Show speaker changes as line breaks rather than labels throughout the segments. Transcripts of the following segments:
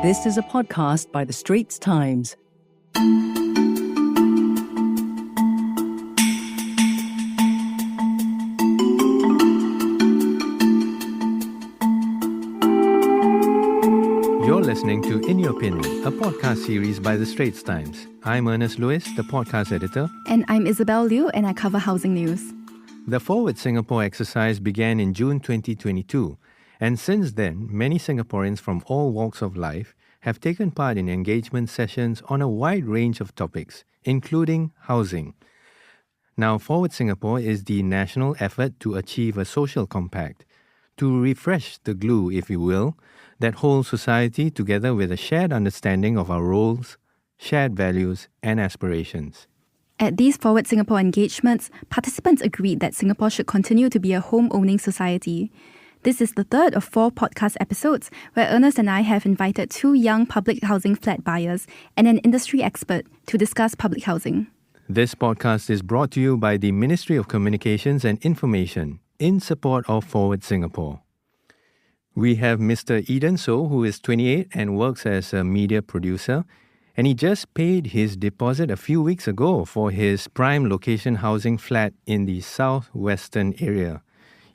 This is a podcast by the Straits Times.
You're listening to In Your Opinion, a podcast series by the Straits Times. I'm Ernest Luis, the podcast editor.
And I'm Isabel Liu, and I cover housing news.
The Forward Singapore exercise began in June 2022, and since then, many Singaporeans from all walks of life have taken part in engagement sessions on a wide range of topics, including housing. Now, Forward Singapore is the national effort to achieve a social compact, to refresh the glue, if you will, that holds society together with a shared understanding of our roles, shared values, and aspirations.
At these Forward Singapore engagements, participants agreed that Singapore should continue to be a home-owning society. This is the third of 4 podcast episodes where Ernest and I have invited 2 young public housing flat buyers and an industry expert to discuss public housing.
This podcast is brought to you by the Ministry of Communications and Information in support of Forward Singapore. We have Mr. Eden Soh, who is 28 and works as a media producer, and he just paid his deposit a few weeks ago for his prime location housing flat in the southwestern area.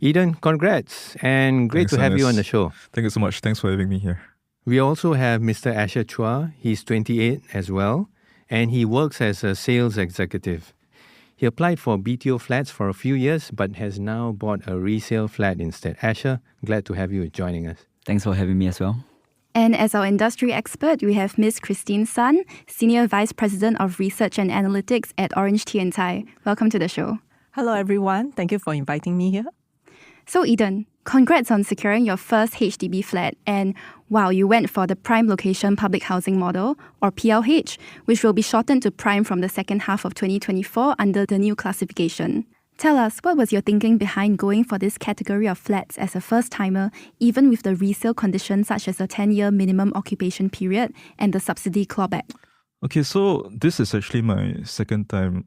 Eden, congrats, and great to have you on the show.
Thank you so much. Thanks for having me here.
We also have Mr. Chua. He's 28 as well, and he works as a sales executive. He applied for BTO flats for a few years, but has now bought a resale flat instead. Asher, glad to have you joining us.
Thanks for having me as well.
And as our industry expert, we have Ms. Christine Sun, Senior Vice President of Research and Analytics at Orange Tea and Thai. Welcome to the show.
Hello, everyone. Thank you for inviting me here.
So Eden, congrats on securing your first HDB flat, and wow, you went for the Prime Location Public Housing Model, or PLH, which will be shortened to Prime from the second half of 2024 under the new classification. Tell us, what was your thinking behind going for this category of flats as a first-timer, even with the resale conditions such as a 10-year minimum occupation period and the subsidy clawback?
Okay, so this is actually my second time,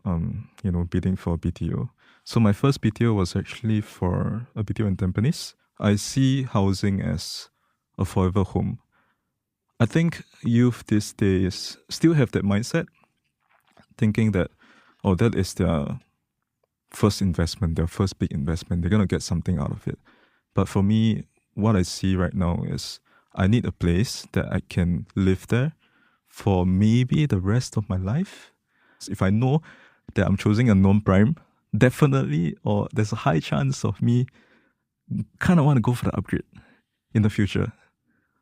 bidding for BTO. So my first BTO was actually for a BTO in Tampines. I see housing as a forever home. I think youth these days still have that mindset, thinking that, that is their first investment, their first big investment. They're going to get something out of it. But for me, what I see right now is I need a place that I can live there for maybe the rest of my life. If I know that I'm choosing a non-prime, definitely, or there's a high chance of me kind of want to go for the upgrade in the future.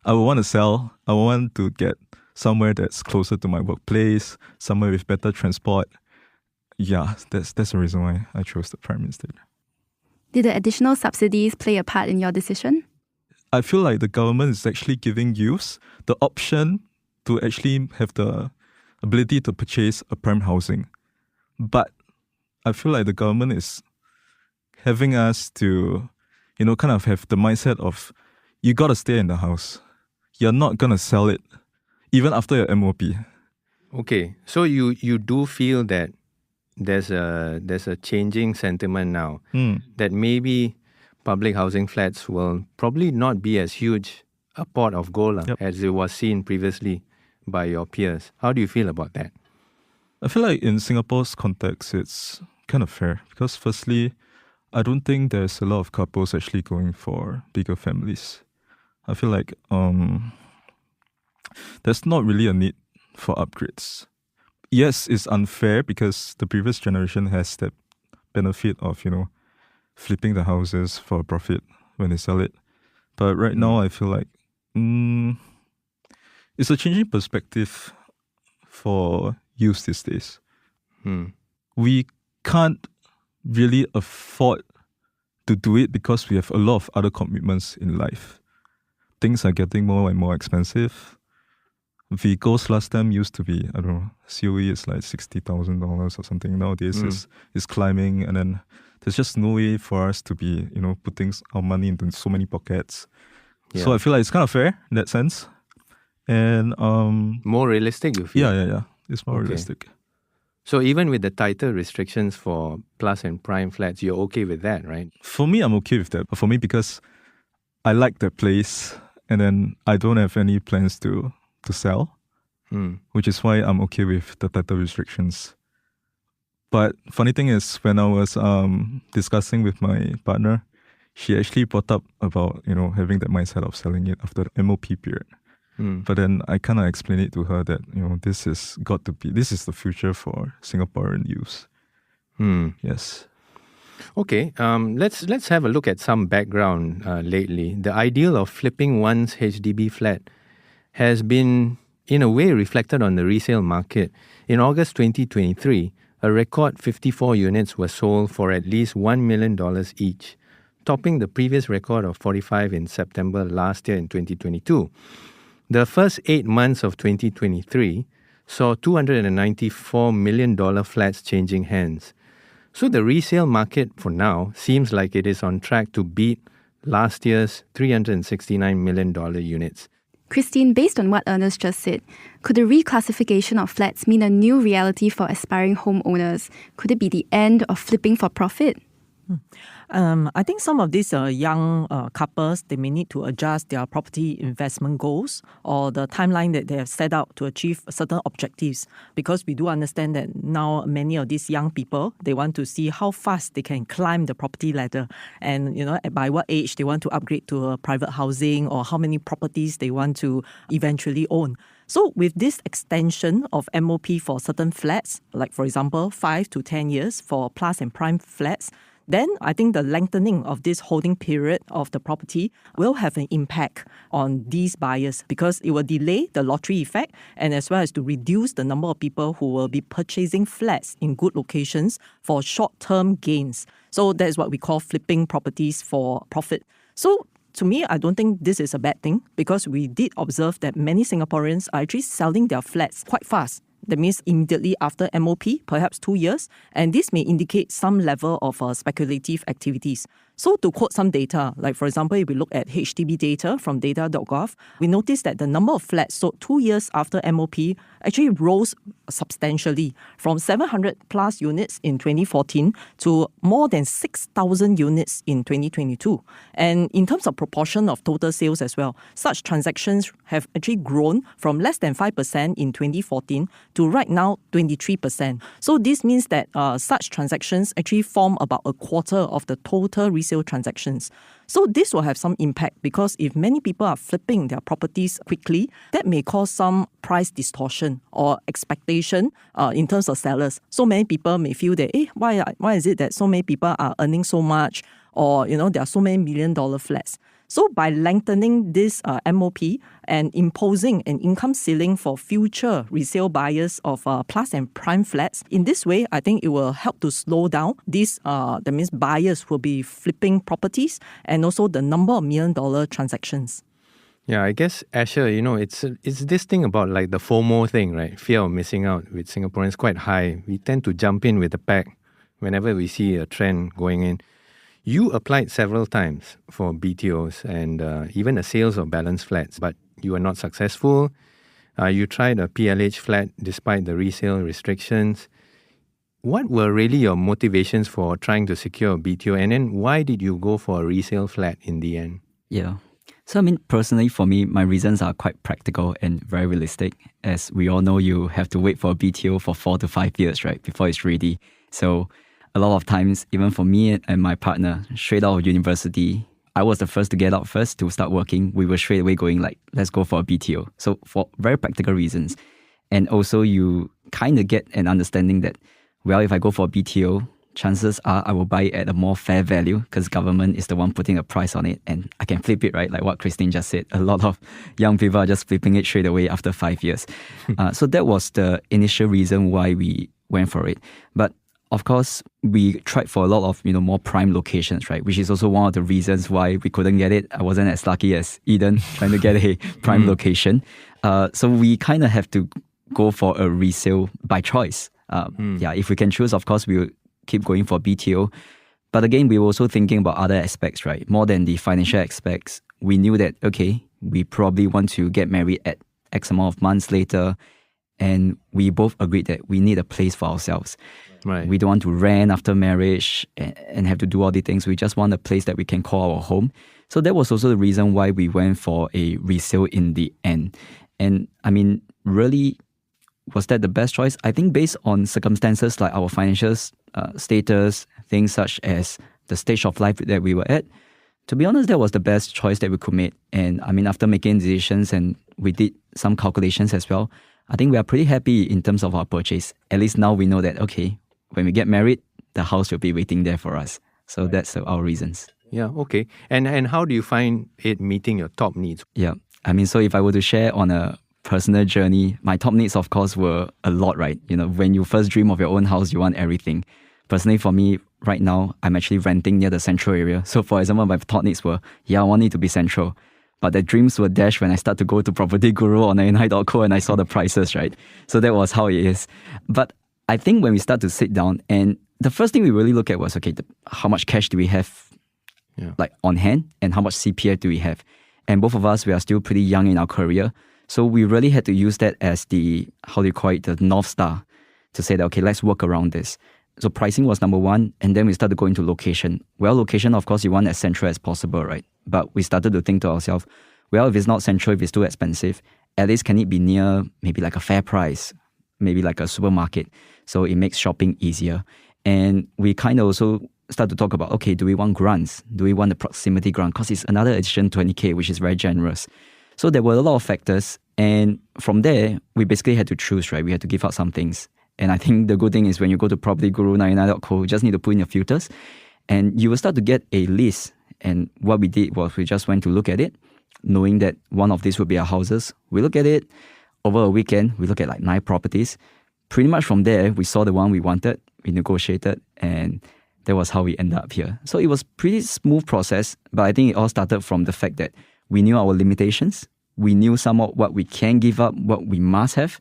I would want to sell. I want to get somewhere that's closer to my workplace, somewhere with better transport. Yeah, that's the reason why I chose the prime instead.
Did the additional subsidies play a part in your decision?
I feel like the government is actually giving youths the option to actually have the ability to purchase a prime housing. But I feel like the government is having us to, kind of have the mindset of, you got to stay in the house. You're not going to sell it, even after your MOP.
Okay, so you do feel that there's a changing sentiment now, that maybe public housing flats will probably not be as huge a pot of gold as it was seen previously by your peers. How do you feel about that?
I feel like in Singapore's context, it's kind of fair because firstly, I don't think there's a lot of couples actually going for bigger families. I feel like there's not really a need for upgrades. Yes, it's unfair because the previous generation has that benefit of, flipping the houses for a profit when they sell it. But right now, I feel like it's a changing perspective for youth these days. We can't really afford to do it because we have a lot of other commitments in life. Things are getting more and more expensive. Vehicles last time used to be, COE is like $60,000 or something. Nowadays is climbing, and then there's just no way for us to be, putting our money into so many pockets. Yeah. So I feel like it's kind of fair in that sense. And
more realistic, you feel?
Yeah. It's more realistic.
So even with the tighter restrictions for plus and prime flats, you're okay with that, right?
For me, I'm okay with that. But for me, because I like that place, and then I don't have any plans to to sell, which is why I'm okay with the title restrictions. But funny thing is, when I was discussing with my partner, she actually brought up about, having that mindset of selling it after the MOP period. But then I kind of explained it to her that, this is the future for Singaporean youth. Yes.
Okay, let's have a look at some background lately. The ideal of flipping one's HDB flat has been, in a way, reflected on the resale market. In August 2023, a record 54 units were sold for at least $1 million each, topping the previous record of 45 in September last year in 2022. The first 8 months of 2023 saw $294 million flats changing hands. So the resale market for now seems like it is on track to beat last year's $369 million units.
Christine, based on what Ernest just said, could the reclassification of flats mean a new reality for aspiring homeowners? Could it be the end of flipping for profit?
I think some of these young couples, they may need to adjust their property investment goals or the timeline that they have set out to achieve certain objectives. Because we do understand that now many of these young people, they want to see how fast they can climb the property ladder. And, by what age they want to upgrade to a private housing or how many properties they want to eventually own. So with this extension of MOP for certain flats, like for example, 5 to 10 years for plus and prime flats, then I think the lengthening of this holding period of the property will have an impact on these buyers because it will delay the lottery effect and as well as to reduce the number of people who will be purchasing flats in good locations for short-term gains. So that's what we call flipping properties for profit. So to me, I don't think this is a bad thing because we did observe that many Singaporeans are actually selling their flats quite fast. That means immediately after MOP, perhaps 2 years, and this may indicate some level of speculative activities. So to quote some data, like for example, if we look at HDB data from data.gov, we notice that the number of flats sold 2 years after MOP actually rose substantially from 700 plus units in 2014 to more than 6,000 units in 2022. And in terms of proportion of total sales as well, such transactions have actually grown from less than 5% in 2014 to right now 23%. So this means that such transactions actually form about a quarter of the total resale transactions. So this will have some impact because if many people are flipping their properties quickly, that may cause some price distortion or expectation in terms of sellers. So many people may feel that, why is it that so many people are earning so much or, there are so many $1 million flats. So by lengthening this MOP and imposing an income ceiling for future resale buyers of plus and prime flats, in this way, I think it will help to slow down these, that means buyers will be flipping properties and also the number of $1 million transactions.
Yeah, I guess, Asher, it's this thing about like the FOMO thing, right? Fear of missing out with Singaporeans quite high. We tend to jump in with the pack whenever we see a trend going in. You applied several times for BTOs and even a sales of balance flats, but you were not successful. You tried a PLH flat despite the resale restrictions. What were really your motivations for trying to secure a BTO? And then why did you go for a resale flat in the end?
Yeah. So, personally, for me, my reasons are quite practical and very realistic. As we all know, you have to wait for a BTO for 4 to 5 years, right, before it's ready. So a lot of times, even for me and my partner, straight out of university, I was the first to get out first to start working. We were straight away going let's go for a BTO. So for very practical reasons. And also you kind of get an understanding that, if I go for a BTO, chances are I will buy it at a more fair value because government is the one putting a price on it and I can flip it, right? Like what Christine just said. A lot of young people are just flipping it straight away after 5 years. So that was the initial reason why we went for it. But of course, we tried for a lot of, more prime locations, right? Which is also one of the reasons why we couldn't get it. I wasn't as lucky as Eden trying to get a prime location. So we kind of have to go for a resale by choice. Yeah, if we can choose, of course, we will keep going for BTO. But again, we were also thinking about other aspects, right? More than the financial aspects. We knew that, okay, we probably want to get married at X amount of months later. And we both agreed that we need a place for ourselves.
Right.
We don't want to rent after marriage and have to do all the things. We just want a place that we can call our home. So that was also the reason why we went for a resale in the end. And I mean, really, was that the best choice? I think based on circumstances like our financial status, things such as the stage of life that we were at, to be honest, that was the best choice that we could make. And I mean, after making decisions and we did some calculations as well, I think we are pretty happy in terms of our purchase. At least now we know that, okay, when we get married, the house will be waiting there for us. So that's our reasons.
Yeah, okay. And how do you find it meeting your top needs?
Yeah, I mean, so if I were to share on a personal journey, my top needs, of course, were a lot, right? You know, when you first dream of your own house, you want everything. Personally, for me, right now, I'm actually renting near the central area. So for example, my top needs were, I want it to be central. But the dreams were dashed when I start to go to Property Guru or 99.co and I saw the prices, right? So that was how it is. But I think when we start to sit down, and the first thing we really look at was, okay, how much cash do we have like on hand and how much CPF do we have? And both of us, we are still pretty young in our career. So we really had to use that as the, the North Star to say that, okay, let's work around this. So pricing was number one, and then we started going to location. Well, location, of course, you want as central as possible, right? But we started to think to ourselves, well, if it's not central, if it's too expensive, at least can it be near maybe like a fair price, maybe like a supermarket, so it makes shopping easier. And we kind of also start to talk about, okay, do we want grants? Do we want the proximity grant? Because it's another addition 20K, which is very generous. So there were a lot of factors. And from there, we basically had to choose, right? We had to give out some things. And I think the good thing is when you go to Property Guru 99.co, you just need to put in your filters and you will start to get a list. And what we did was we just went to look at it, knowing that one of these would be our houses. We look at it over a weekend, we look at like 9 properties. Pretty much from there, we saw the one we wanted, we negotiated, and that was how we ended up here. So it was pretty smooth process, but I think it all started from the fact that we knew our limitations, we knew somewhat what we can give up, what we must have,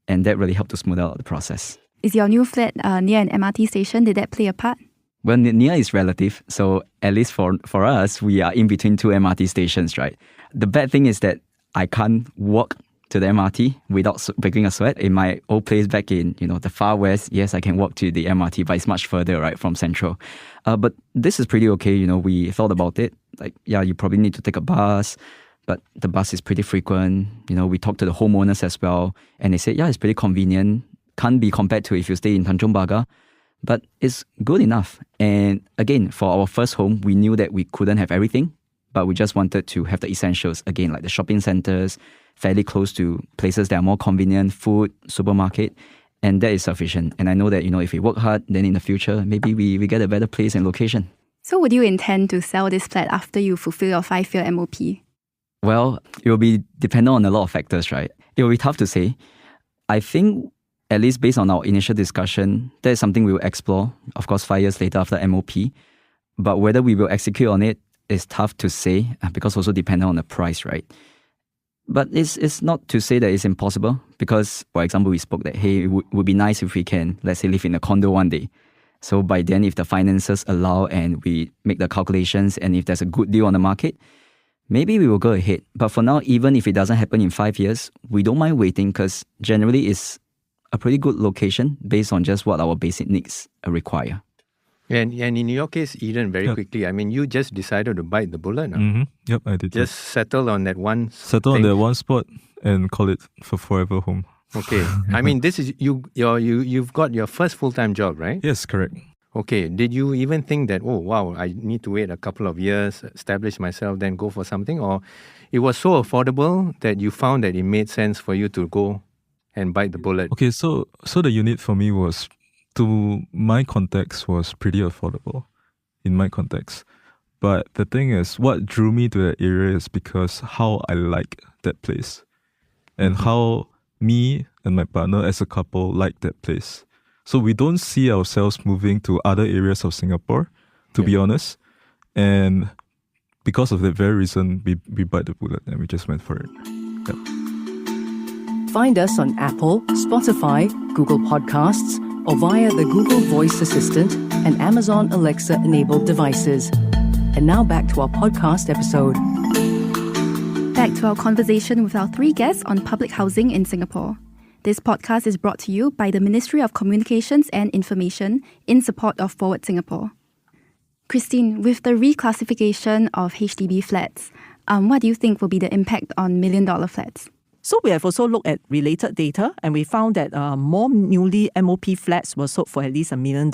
and that really helped to smooth out the process.
Is your new flat near an MRT station? Did that play a part?
Well, near is relative. So at least for us, we are in between 2 MRT stations, right? The bad thing is that I can't walk to the MRT without breaking a sweat. In my old place back in, the far west, yes, I can walk to the MRT, but it's much further, right, from Central. But this is pretty okay. We thought about it. Like, you probably need to take a bus, but the bus is pretty frequent. We talked to the homeowners as well, and they said, it's pretty convenient. Can't be compared to if you stay in Tanjung Pagar, but it's good enough. And again, for our first home, we knew that we couldn't have everything, but we just wanted to have the essentials. Again, like the shopping centers, fairly close to places that are more convenient, food, supermarket, and that is sufficient. And I know that, if we work hard, then in the future, maybe we get a better place and location.
So would you intend to sell this flat after you fulfill your 5-year MOP?
Well, it will be dependent on a lot of factors, right? It will be tough to say. I think, at least based on our initial discussion, that is something we will explore, of course, 5 years later after MOP. But whether we will execute on it is tough to say, because also dependent on the price, right? But it's not to say that it's impossible, because, for example, we spoke that, hey, it would be nice if we can, let's say, live in a condo one day. So by then, if the finances allow and we make the calculations, and if there's a good deal on the market, maybe we will go ahead. But for now, even if it doesn't happen in 5 years, we don't mind waiting, because generally it's a pretty good location based on just what our basic needs require.
And in your case, Eden, very quickly, I mean, you just decided to bite the bullet. No?
Mm-hmm. Yep, I did.
Just settle on that one
on that one spot and call it for forever home.
Okay. I mean, this is you've got your first full-time job, right?
Yes, correct.
Okay. Did you even think that, oh, wow, I need to wait a couple of years, establish myself, then go for something? Or it was so affordable that you found that it made sense for you to go and bite the bullet?
Okay, so the unit for me was, to my context, was pretty affordable in my context. But the thing is, what drew me to that area is because how I like that place and how me and my partner as a couple like that place. So we don't see ourselves moving to other areas of Singapore, to be honest. And because of that very reason, we bite the bullet and we just went for it. Yep.
Find us on Apple, Spotify, Google Podcasts, or via the Google Voice Assistant and Amazon Alexa-enabled devices. And now back to our podcast episode.
Back to our conversation with our 3 guests on public housing in Singapore. This podcast is brought to you by the Ministry of Communications and Information in support of Forward Singapore. Christine, with the reclassification of HDB flats, what do you think will be the impact on $1 million flats?
So we have also looked at related data, and we found that more newly MOP flats were sold for at least $1 million.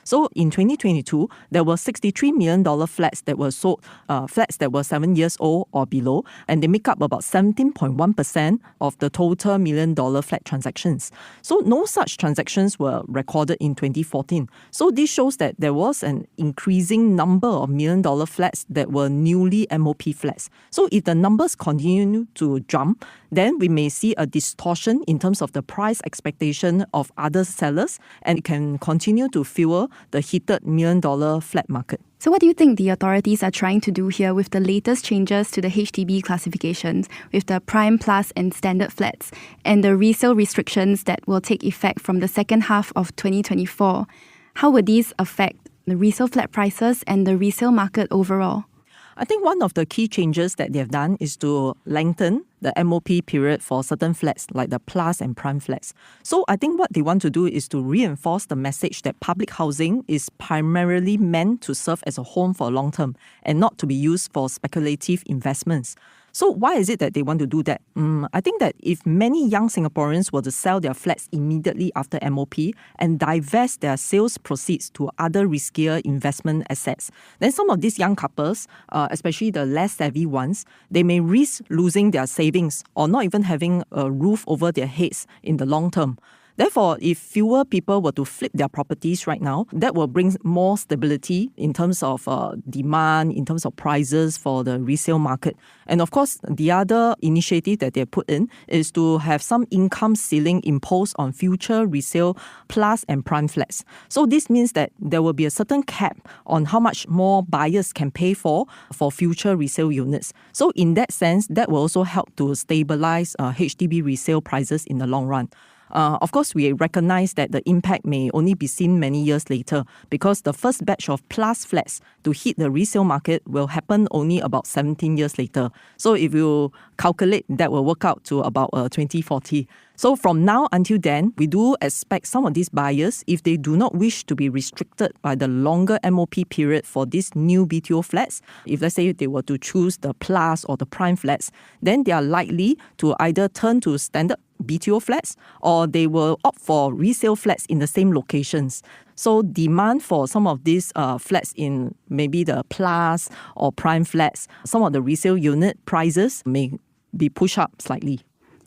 So in 2022, there were $63 million flats that were sold, flats that were 7 years old or below, and they make up about 17.1% of the total $1 million flat transactions. So no such transactions were recorded in 2014. So this shows that there was an increasing number of $1 million flats that were newly MOP flats. So if the numbers continue to jump, then we may see a distortion in terms of the price expectation of other sellers, and it can continue to fuel the heated $1 million flat market.
So what do you think the authorities are trying to do here with the latest changes to the HDB classifications, with the prime plus and standard flats, and the resale restrictions that will take effect from the second half of 2024? How would these affect the resale flat prices and the resale market overall?
I think one of the key changes that they have done is to lengthen the MOP period for certain flats like the plus and prime flats. So I think what they want to do is to reinforce the message that public housing is primarily meant to serve as a home for long term and not to be used for speculative investments. So why is it that they want to do that? I think that if many young Singaporeans were to sell their flats immediately after MOP and divest their sales proceeds to other riskier investment assets, then some of these young couples, especially the less savvy ones, they may risk losing their savings or not even having a roof over their heads in the long term. Therefore, if fewer people were to flip their properties right now, that will bring more stability in terms of demand, in terms of prices for the resale market. And of course, the other initiative that they put in is to have some income ceiling imposed on future resale plus and prime flats. So this means that there will be a certain cap on how much more buyers can pay for future resale units. So in that sense, that will also help to stabilise HDB resale prices in the long run. Of course, we recognize that the impact may only be seen many years later because the first batch of plus flats to hit the resale market will happen only about 17 years later. So if you calculate, that will work out to about 2040. So from now until then, we do expect some of these buyers, if they do not wish to be restricted by the longer MOP period for these new BTO flats, if let's say they were to choose the plus or the prime flats, then they are likely to either turn to standard BTO flats or they will opt for resale flats in the same locations. So demand for some of these flats in maybe the plus or prime flats, some of the resale unit prices may be pushed up slightly.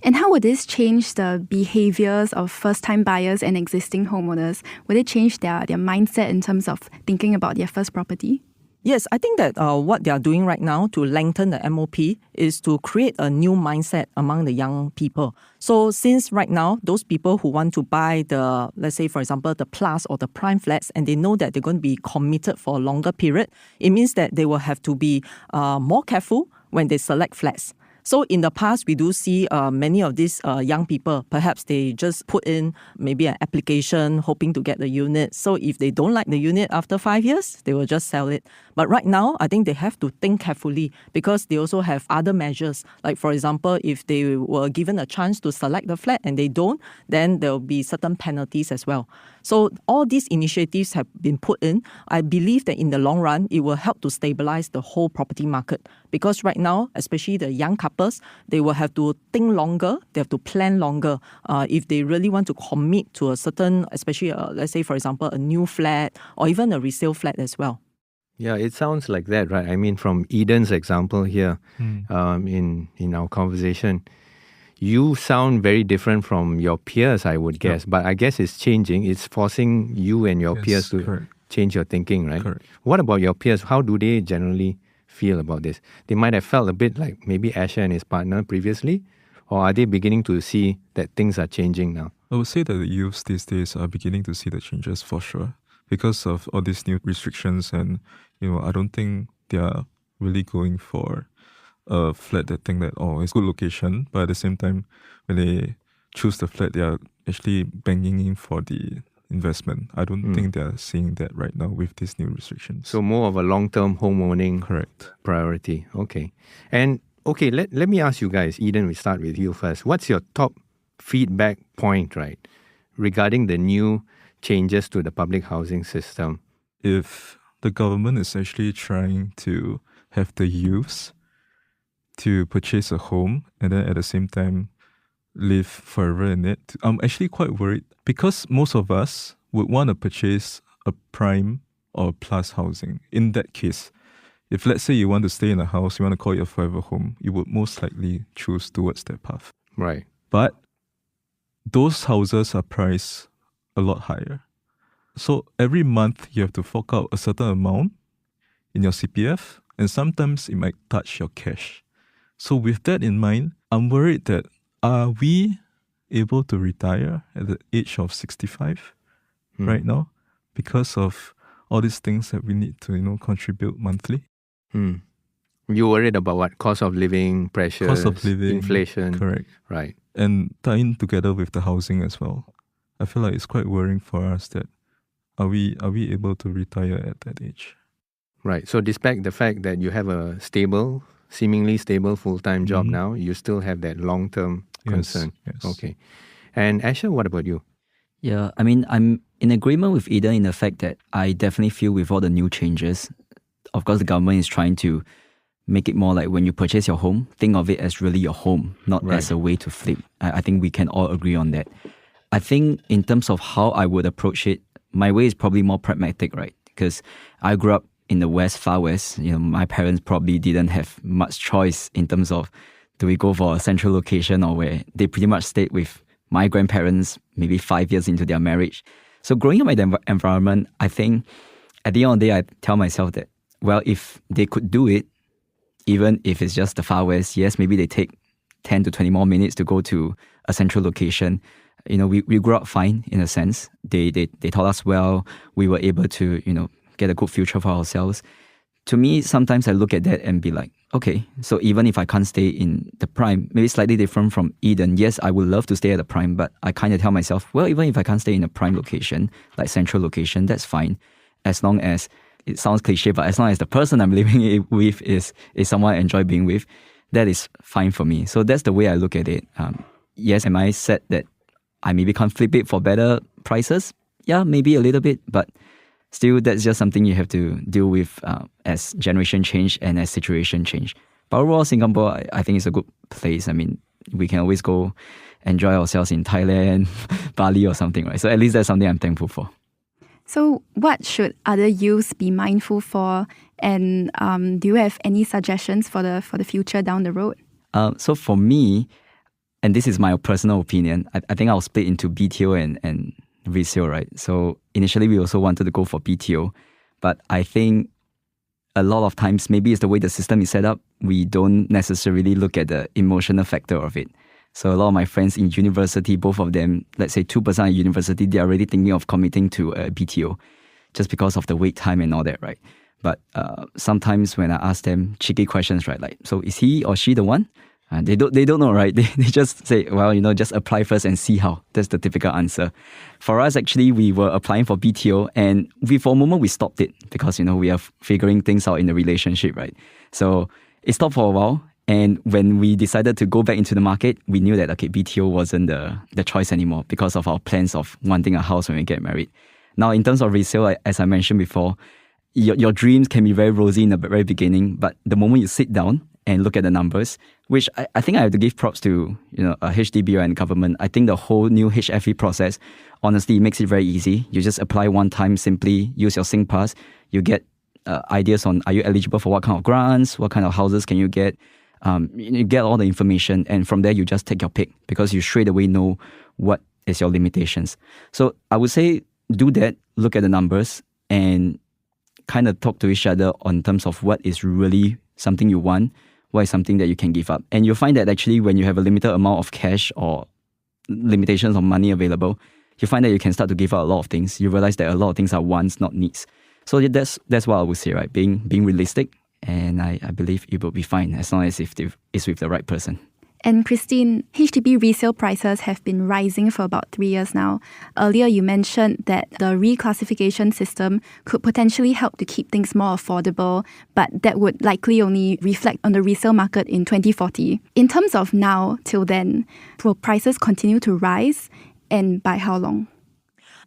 And how would this change the behaviours of first-time buyers and existing homeowners? Would it change their mindset in terms of thinking about their first property?
Yes, I think that what they are doing right now to lengthen the MOP is to create a new mindset among the young people. So since right now, those people who want to buy the, let's say, for example, the plus or the prime flats, and they know that they're going to be committed for a longer period, it means that they will have to be more careful when they select flats. So in the past, we do see many of these young people, perhaps they just put in maybe an application hoping to get the unit. So if they don't like the unit after 5 years, they will just sell it. But right now, I think they have to think carefully because they also have other measures. Like for example, if they were given a chance to select the flat and they don't, then there will be certain penalties as well. So all these initiatives have been put in. I believe that in the long run, it will help to stabilize the whole property market. Because right now, especially the young couples, they will have to think longer, they have to plan longer if they really want to commit to a certain, especially let's say, for example, a new flat or even a resale flat as well.
Yeah, it sounds like that, right? I mean, from Eden's example here in our conversation, you sound very different from your peers, I would guess. But I guess it's changing. It's forcing you and your peers to change your thinking, right?
Correct.
What about your peers? How do they generally feel about this? They might have felt a bit like maybe Asher and his partner previously, or are they beginning to see that things are changing now?
I would say that the youths these days are beginning to see the changes for sure because of all these new restrictions, and I don't think they are really going for a flat that think that it's good location, but at the same time when they choose the flat, they are actually banking in for the investment. I don't think they're seeing that right now with these new restrictions.
So more of a long-term home owning priority. Okay. And okay, let me ask you guys, Eden, we start with you first. What's your top feedback point, right, regarding the new changes to the public housing system?
If the government is actually trying to have the youths to purchase a home and then at the same time live forever in it. I'm actually quite worried because most of us would want to purchase a prime or plus housing. In that case, if let's say you want to stay in a house, you want to call it a forever home, you would most likely choose towards that path.
Right.
But those houses are priced a lot higher. So every month you have to fork out a certain amount in your CPF, and sometimes it might touch your cash. So with that in mind, I'm worried that are we able to retire at the age of 65 right now because of all these things that we need to, contribute monthly?
You worried about what? Cost of living, pressures,
Cost of living,
inflation.
correct.
Right.
And tying together with the housing as well. I feel like it's quite worrying for us that are we able to retire at that age?
Right. So despite the fact that you have a seemingly stable full-time job now, you still have that long-term concern.
Yes.
Okay. And Asher, what about you?
Yeah, I mean, I'm in agreement with Eden in the fact that I definitely feel with all the new changes, of course, the government is trying to make it more like when you purchase your home, think of it as really your home, not as a way to flip. I think we can all agree on that. I think in terms of how I would approach it, my way is probably more pragmatic, right? Because I grew up in the West, far West. My parents probably didn't have much choice in terms of do we go for a central location or where. They pretty much stayed with my grandparents maybe 5 years into their marriage. So growing up in that environment, I think at the end of the day, I tell myself that, well, if they could do it, even if it's just the far West, yes, maybe they take 10 to 20 more minutes to go to a central location. We grew up fine in a sense. They taught us well. We were able to, get a good future for ourselves. To me, sometimes I look at that and be like, okay, so even if I can't stay in the prime, maybe slightly different from Eden. Yes, I would love to stay at the prime, but I kind of tell myself, well, even if I can't stay in a prime location, like central location, that's fine. As long as, it sounds cliche, but as long as the person I'm living with is someone I enjoy being with, that is fine for me. So that's the way I look at it. Yes, am I sad that I maybe can't flip it for better prices? Yeah, maybe a little bit, but still, that's just something you have to deal with as generation change and as situation change. But overall, Singapore, I think is a good place. I mean, we can always go enjoy ourselves in Thailand, Bali or something, right? So at least that's something I'm thankful for.
So what should other youths be mindful for? And do you have any suggestions for the future down the road?
So for me, and this is my personal opinion, I think I'll split into BTO and resale, right? So initially we also wanted to go for BTO, but I think a lot of times, maybe it's the way the system is set up, we don't necessarily look at the emotional factor of it. So a lot of my friends in university, both of them, let's say 2% at university, they're already thinking of committing to a BTO just because of the wait time and all that, right? But sometimes when I ask them cheeky questions, right, like, so is he or she the one? They don't know, right? They just say, well, just apply first and see how. That's the typical answer. For us, actually, we were applying for BTO and for a moment we stopped it because, we are figuring things out in the relationship, right? So it stopped for a while. And when we decided to go back into the market, we knew that, okay, BTO wasn't the choice anymore because of our plans of wanting a house when we get married. Now, in terms of resale, as I mentioned before, your dreams can be very rosy in the very beginning, but the moment you sit down and look at the numbers, which I think I have to give props to, a HDB and government. I think the whole new HFE process, honestly, makes it very easy. You just apply one time, simply use your SingPass. You get ideas on, are you eligible for what kind of grants? What kind of houses can you get? You get all the information, and from there, you just take your pick because you straight away know what is your limitations. So I would say do that, look at the numbers, and kind of talk to each other on terms of what is really something you want, what is something that you can give up. And you'll find that actually when you have a limited amount of cash or limitations of money available, you find that you can start to give up a lot of things. You realize that a lot of things are wants, not needs. So that's what I would say, right? Being realistic, and I believe it will be fine as long as it's with the right person.
And Christine, HDB resale prices have been rising for about 3 years now. Earlier, you mentioned that the reclassification system could potentially help to keep things more affordable, but that would likely only reflect on the resale market in 2040. In terms of now till then, will prices continue to rise, and by how long?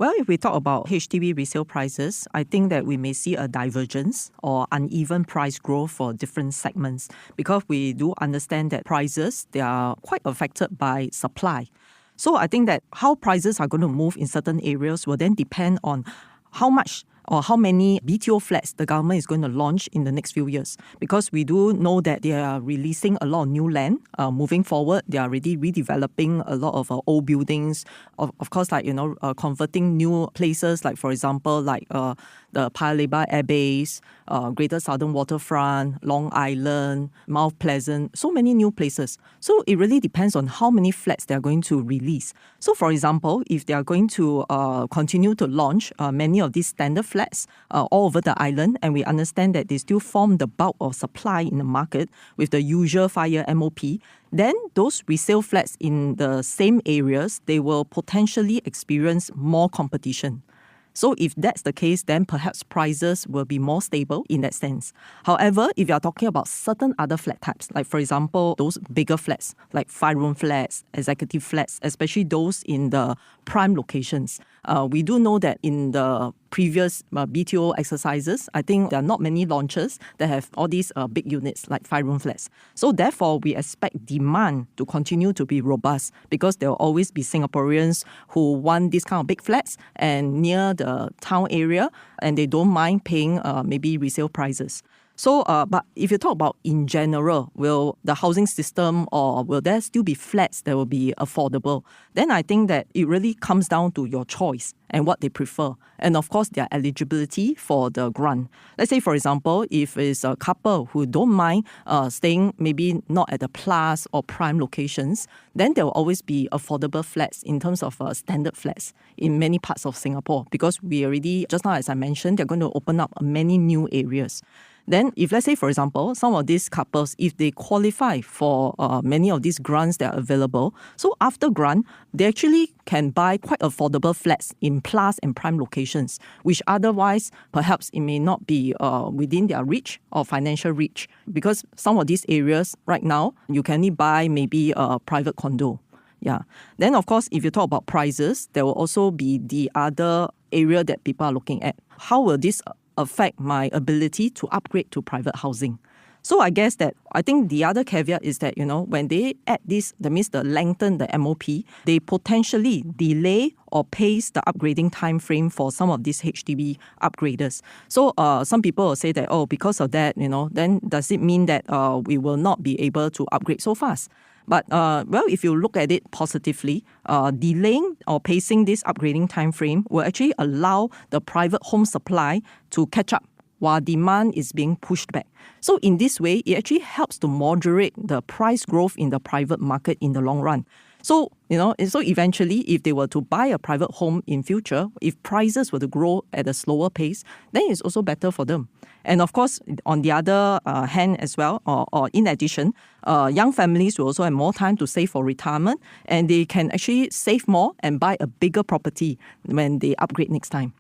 Well, if we talk about HDB resale prices, I think that we may see a divergence or uneven price growth for different segments, because we do understand that prices, they are quite affected by supply. So I think that how prices are going to move in certain areas will then depend on how much or how many BTO flats the government is going to launch in the next few years. Because we do know that they are releasing a lot of new land. Moving forward, they are already redeveloping a lot of old buildings. Of course, converting new places, like for example, the Paya Lebar Air Base, Greater Southern Waterfront, Long Island, Mount Pleasant, so many new places. So it really depends on how many flats they are going to release. So for example, if they are going to continue to launch many of these standard flats all over the island, and we understand that they still form the bulk of supply in the market with the usual 5-year MOP, then those resale flats in the same areas, they will potentially experience more competition. So if that's the case, then perhaps prices will be more stable in that sense. However, if you are talking about certain other flat types, like for example, those bigger flats, like 5-room flats, executive flats, especially those in the prime locations, we do know that in the previous BTO exercises, I think there are not many launches that have all these big units like 5-room flats. So therefore, we expect demand to continue to be robust, because there will always be Singaporeans who want these kind of big flats and near the town area, and they don't mind paying maybe resale prices. So, but if you talk about in general, will the housing system, or will there still be flats that will be affordable? Then I think that it really comes down to your choice and what they prefer. And of course, their eligibility for the grant. Let's say, for example, if it's a couple who don't mind staying maybe not at the plus or prime locations, then there will always be affordable flats in terms of standard flats in many parts of Singapore, because we already, just now as I mentioned, they're going to open up many new areas. Then if let's say, for example, some of these couples, if they qualify for many of these grants that are available, so after grant, they actually can buy quite affordable flats in plus and prime locations, which otherwise perhaps it may not be within their reach or financial reach, because some of these areas right now, you can only buy maybe a private condo. Yeah. Then, of course, if you talk about prices, there will also be the other area that people are looking at. How will this affect my ability to upgrade to private housing? So I guess that I think the other caveat is that, when they add this, that means the lengthen the MOP, they potentially delay or pace the upgrading time frame for some of these HDB upgraders. So some people will say that, because of that, then does it mean that we will not be able to upgrade so fast? But, if you look at it positively, delaying or pacing this upgrading time frame will actually allow the private home supply to catch up while demand is being pushed back. So in this way, it actually helps to moderate the price growth in the private market in the long run. So, so eventually, if they were to buy a private home in future, if prices were to grow at a slower pace, then it's also better for them. And of course, on the other hand as well, or in addition, young families will also have more time to save for retirement, and they can actually save more and buy a bigger property when they upgrade next time.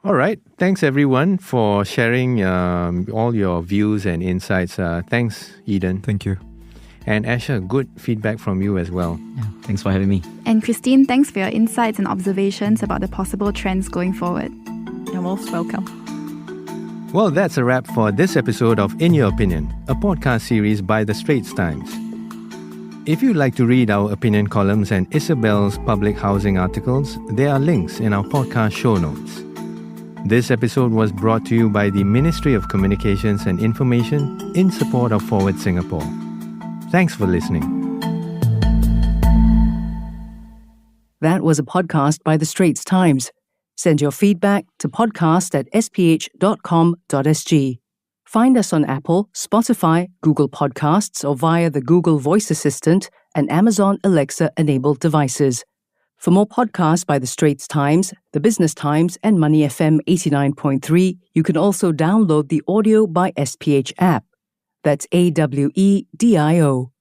All right. Thanks, everyone, for sharing all your views and insights. Thanks, Eden.
Thank you.
And Asher, good feedback from you as well.
Yeah, thanks for having me.
And Christine, thanks for your insights and observations about the possible trends going forward.
You're most welcome.
Well, that's a wrap for this episode of In Your Opinion, a podcast series by the Straits Times. If you'd like to read our opinion columns and Isabel's public housing articles, there are links in our podcast show notes. This episode was brought to you by the Ministry of Communications and Information in support of Forward Singapore. Thanks for listening.
That was a podcast by the Straits Times. Send your feedback to podcast@sph.com.sg. Find us on Apple, Spotify, Google Podcasts, or via the Google Voice Assistant and Amazon Alexa-enabled devices. For more podcasts by the Straits Times, the Business Times, and Money FM 89.3, you can also download the Audio by SPH app. That's AWEDIO.